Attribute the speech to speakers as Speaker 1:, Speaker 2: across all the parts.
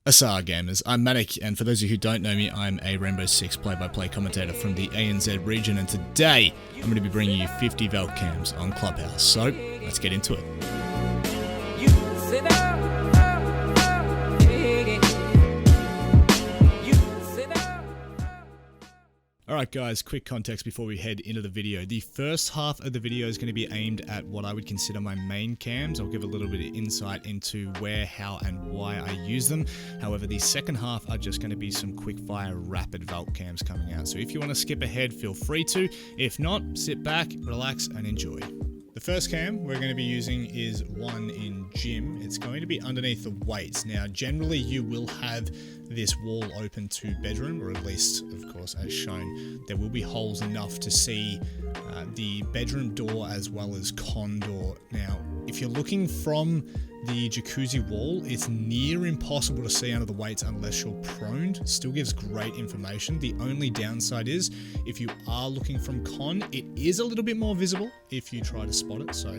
Speaker 1: Asar gamers, I'm Manic, and for those of you who don't know me, I'm a Rainbow Six play-by-play commentator from the ANZ region, and today I'm going to be bringing you 50 Valkyrie cams on Clubhouse, so let's get into it. Alright guys, quick context before we head into the video. The first half of the video is going to be aimed at what I would consider my main cams. I'll give a little bit of insight into where, how, and why I use them. However, the second half are just going to be some quick-fire rapid Valk cams coming out. So if you want to skip ahead, feel free to. If not, sit back, relax, and enjoy. The first cam we're going to be using is one in gym. It's going to be underneath the weights. Now, generally you will have this wall open to bedroom, or at least, of course, as shown, there will be holes enough to see the bedroom door as well as con door. Now, if you're looking from the jacuzzi wall, it's near impossible to see under the weights unless you're proned. Still gives great information. The only downside is if you are looking from con, it is a little bit more visible if you try to spot it, so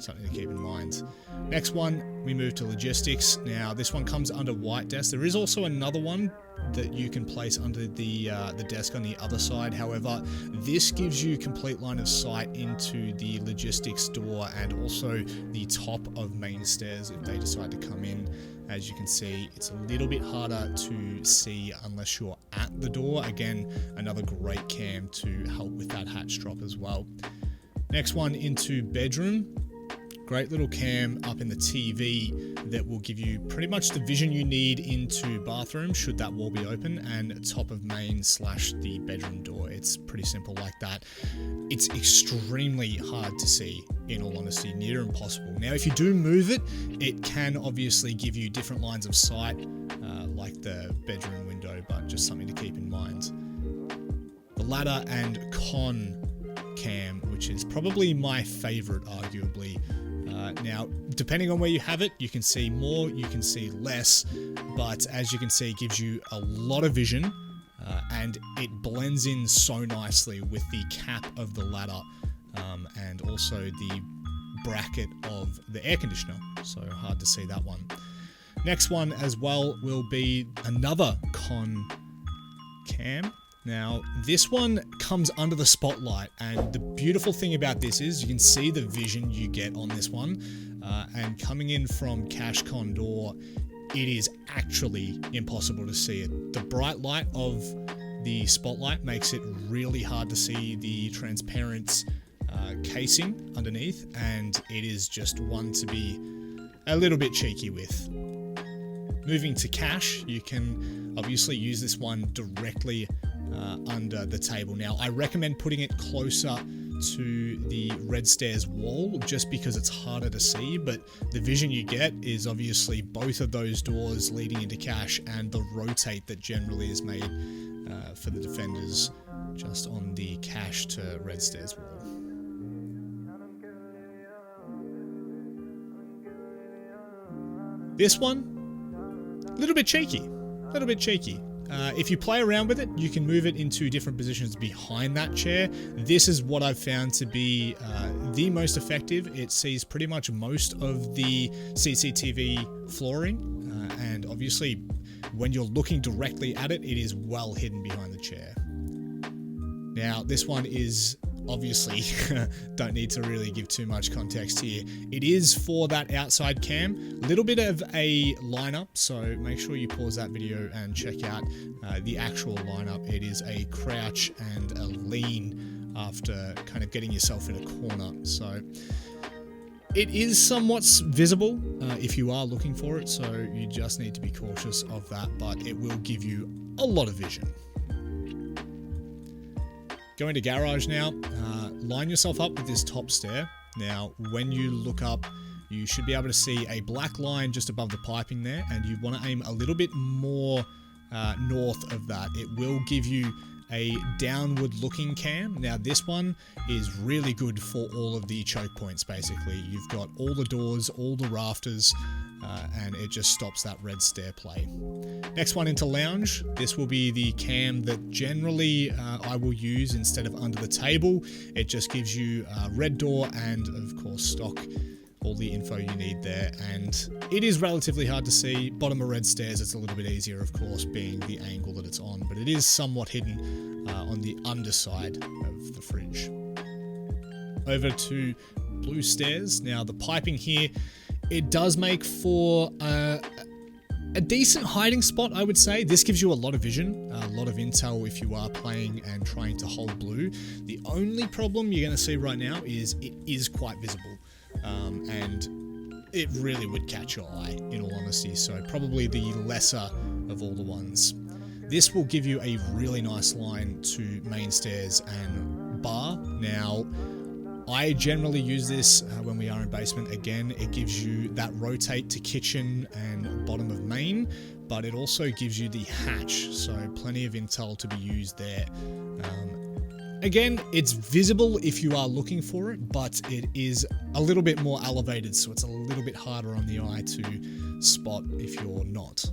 Speaker 1: something to keep in mind. Next one, we move to logistics. Now, this one comes under white desk. There is also another one that you can place under the desk on the other side. However, this gives you complete line of sight into the logistics door and also the top of main stairs if they decide to come in. As you can see, it's a little bit harder to see unless you're at the door. Again, another great cam to help with that hatch drop as well. Next one into bedroom. Great little cam up in the TV that will give you pretty much the vision you need into bathroom should that wall be open, and top of main / the bedroom door. It's pretty simple like that. It's extremely hard to see, in all honesty, near impossible. Now, if you do move it, it can obviously give you different lines of sight, like the bedroom window, but just something to keep in mind. The ladder and con cam, which is probably my favorite, arguably. Now, depending on where you have it, you can see more, you can see less, but as you can see, it gives you a lot of vision, and it blends in so nicely with the cap of the ladder, and also the bracket of the air conditioner, so hard to see that one. Next one as well will be another con cam. Now, this one comes under the spotlight, and the beautiful thing about this is you can see the vision you get on this one, and coming in from cash con door, it is actually impossible to see it. The bright light of the spotlight makes it really hard to see the transparent casing underneath, and it is just one to be a little bit cheeky with. Moving to cash, you can obviously use this one directly under the table. Now, I recommend putting it closer to the red stairs wall just because it's harder to see, but the vision you get is obviously both of those doors leading into cash and the rotate that generally is made for the defenders just on the cash to red stairs wall. This one, a little bit cheeky. If you play around with it, you can move it into different positions behind that chair. This is what I've found to be the most effective. It sees pretty much most of the CCTV flooring, and obviously when you're looking directly at it, it is well hidden behind the chair. Now, this one is obviously, don't need to really give too much context here. It is for that outside cam. A little bit of a lineup, so make sure you pause that video and check out the actual lineup. It is a crouch and a lean after kind of getting yourself in a corner. So it is somewhat visible if you are looking for it, so you just need to be cautious of that, but it will give you a lot of vision. Going to garage now, line yourself up with this top stair. Now, when you look up, you should be able to see a black line just above the piping there, and you want to aim a little bit more north of that. It will give you a downward looking cam. Now, this one is really good for all of the choke points, basically. You've got all the doors, all the rafters, and it just stops that red stair play. Next one into lounge. This will be the cam that generally I will use instead of under the table. It just gives you red door and, of course, stock all the info you need there, and it is relatively hard to see. Bottom of red stairs, it's a little bit easier, of course, being the angle that it's on, but it is somewhat hidden on the underside of the fridge. Over to blue stairs. Now the piping here, it does make for a decent hiding spot, I would say. This gives you a lot of vision, a lot of intel if you are playing and trying to hold blue. The only problem you're going to see right now is it is quite visible, and it really would catch your eye, in all honesty, so probably the lesser of all the ones. This will give you a really nice line to main stairs and bar. Now, I generally use this when we are in basement. Again, it gives you that rotate to kitchen and bottom of main, but it also gives you the hatch, so plenty of intel to be used there. Again, it's visible if you are looking for it, but it is a little bit more elevated, so it's a little bit harder on the eye to spot if you're not.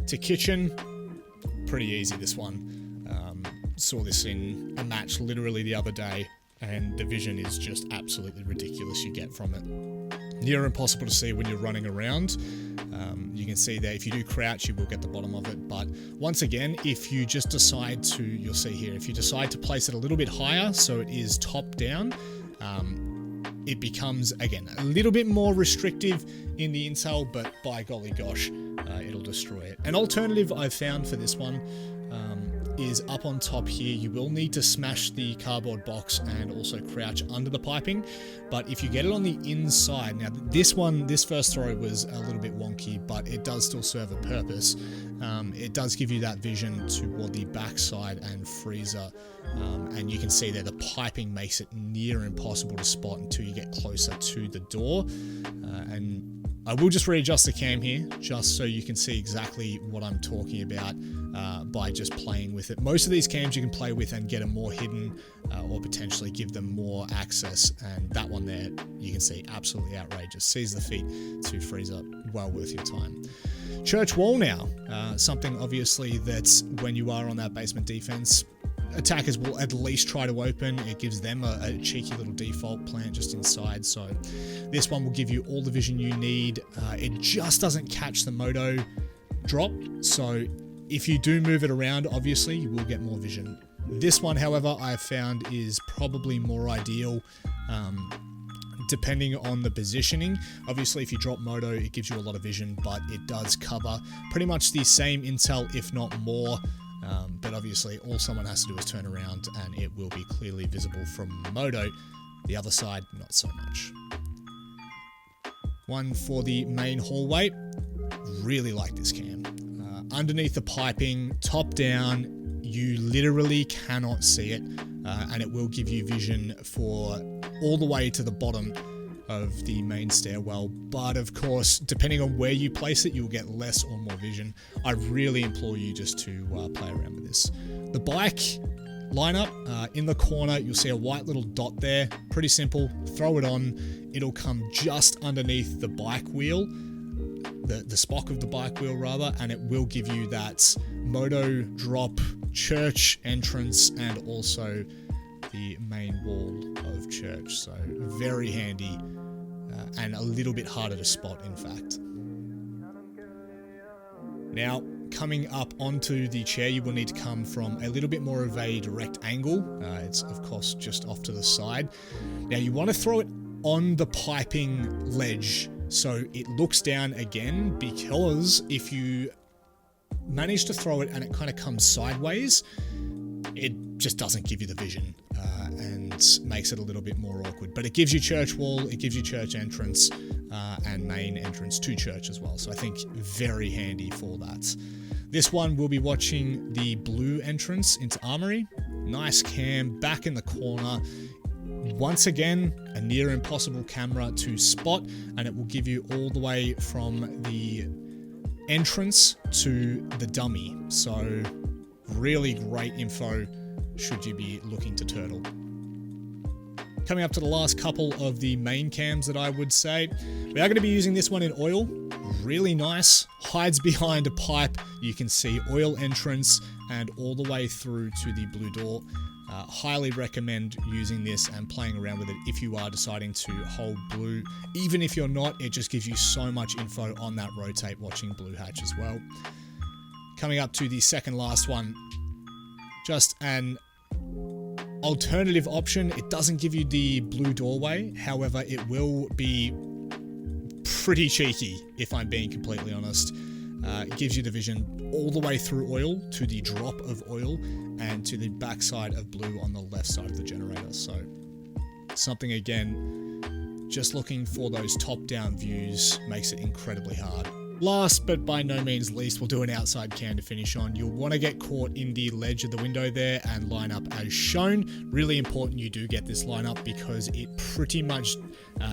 Speaker 1: To kitchen, pretty easy, this one. Saw this in a match literally the other day, and the vision is just absolutely ridiculous you get from it. Near impossible to see when you're running around. You can see there, if you do crouch, you will get the bottom of it, but once again, if you just decide to, you'll see here, if you decide to place it a little bit higher, so it is top down, it becomes, again, a little bit more restrictive in the intel, but by golly gosh, it'll destroy it. An alternative I've found for this one is up on top here. You will need to smash the cardboard box and also crouch under the piping, but if you get it on the inside, now this first throw was a little bit wonky, but it does still serve a purpose. It does give you that vision toward the backside and freezer, and you can see there the piping makes it near impossible to spot until you get closer to the door. And I will just readjust the cam here just so you can see exactly what I'm talking about by just playing with it. Most of these cams you can play with and get them more hidden or potentially give them more access, and that one there you can see absolutely outrageous. Sees the feet to freezer, well worth your time. Church wall now, something obviously that's when you are on that basement defense, attackers will at least try to open. It gives them a cheeky little default plant just inside, so this one will give you all the vision you need. It just doesn't catch the moto drop, so if you do move it around, obviously you will get more vision. This one, however, I've found is probably more ideal depending on the positioning. Obviously, if you drop moto, it gives you a lot of vision, but it does cover pretty much the same intel, if not more. But obviously, all someone has to do is turn around and it will be clearly visible from moto. The other side, not so much. One for the main hallway. Really like this cam. Underneath the piping, top down, you literally cannot see it, and it will give you vision for all the way to the bottom of the main stairwell, but of course, depending on where you place it, you'll get less or more vision. I really implore you just to play around with this. The bike lineup, in the corner, you'll see a white little dot there. Pretty simple. Throw it on. It'll come just underneath the bike wheel, the spock of the bike wheel rather, and it will give you that moto drop, church entrance, and also the main wall of church. So very handy and a little bit harder to spot, in fact. Now, coming up onto the chair, you will need to come from a little bit more of a direct angle. It's of course just off to the side. Now you want to throw it on the piping ledge so it looks down again, because if you manage to throw it and it kind of comes sideways, it just doesn't give you the vision and makes it a little bit more awkward. But it gives you church wall, it gives you church entrance, and main entrance to church as well. So I think very handy for that. This one will be watching the blue entrance into Armory. Nice cam back in the corner. Once again, a near impossible camera to spot, and it will give you all the way from the entrance to the dummy. So really great info should you be looking to turtle. Coming up to the last couple of the main cams that I would say, we are going to be using this one in oil. Really nice, hides behind a pipe. You can see oil entrance and all the way through to the blue door. Highly recommend using this and playing around with it if you are deciding to hold blue. Even if you're not, it just gives you so much info on that rotate watching blue hatch as well. Coming up to the second last one, just an alternative option. It doesn't give you the blue doorway, however it will be pretty cheeky if I'm being completely honest. It gives you the vision all the way through oil to the drop of oil and to the backside of blue on the left side of the generator. So something, again, just looking for those top-down views makes it incredibly hard. Last but by no means least, we'll do an outside cam to finish on. You'll want to get caught in the ledge of the window there and line up as shown. Really important you do get this line up because it pretty much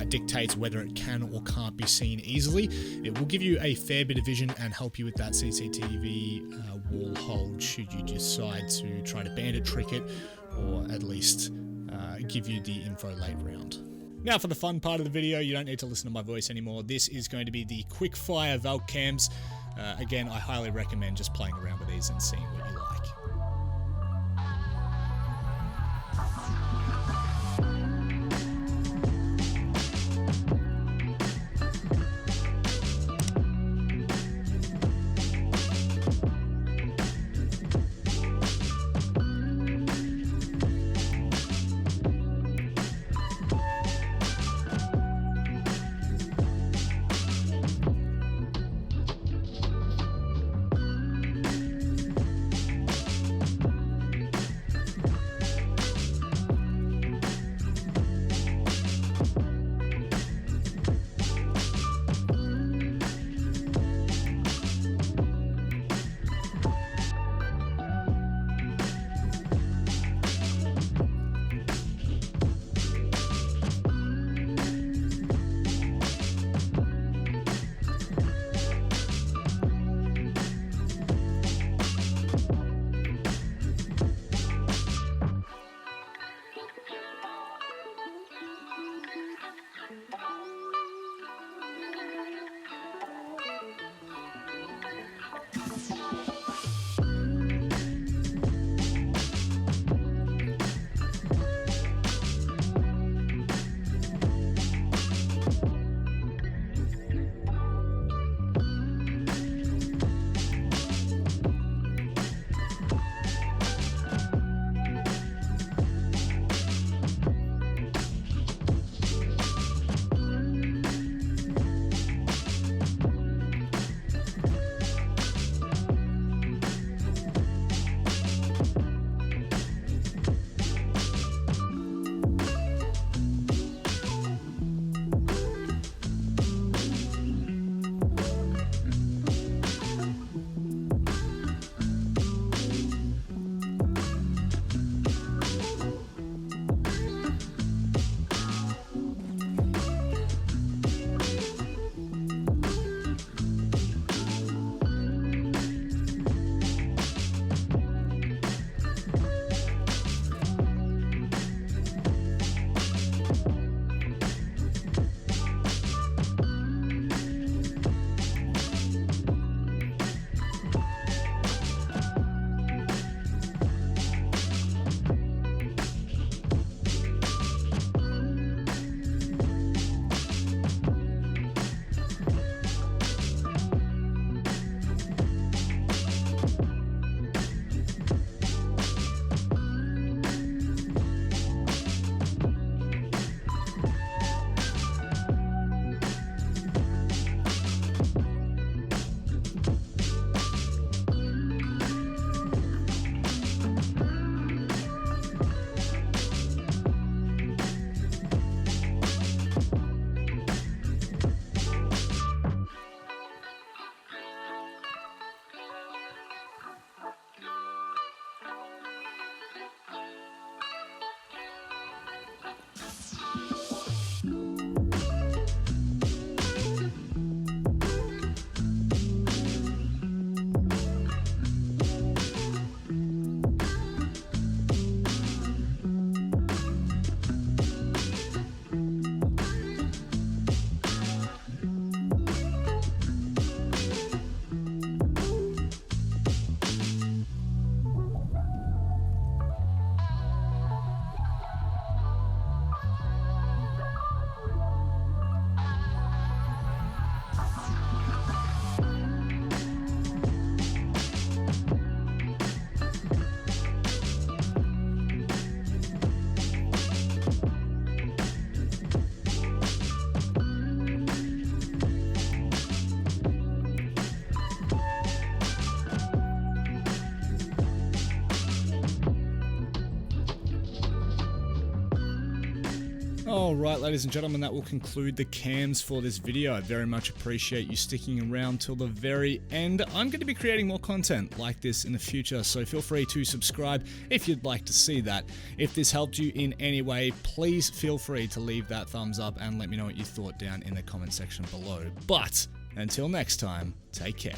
Speaker 1: dictates whether it can or can't be seen easily. It will give you a fair bit of vision and help you with that CCTV wall hold should you decide to try to bandit trick it, or at least give you the info late round. Now for the fun part of the video, you don't need to listen to my voice anymore. This is going to be the Quickfire Valkyrie Cams. Again, I highly recommend just playing around with these and seeing what you like. Alright, ladies and gentlemen, that will conclude the cams for this video. I very much appreciate you sticking around till the very end. I'm going to be creating more content like this in the future, so feel free to subscribe if you'd like to see that. If this helped you in any way, please feel free to leave that thumbs up and let me know what you thought down in the comment section below. But until next time, take care.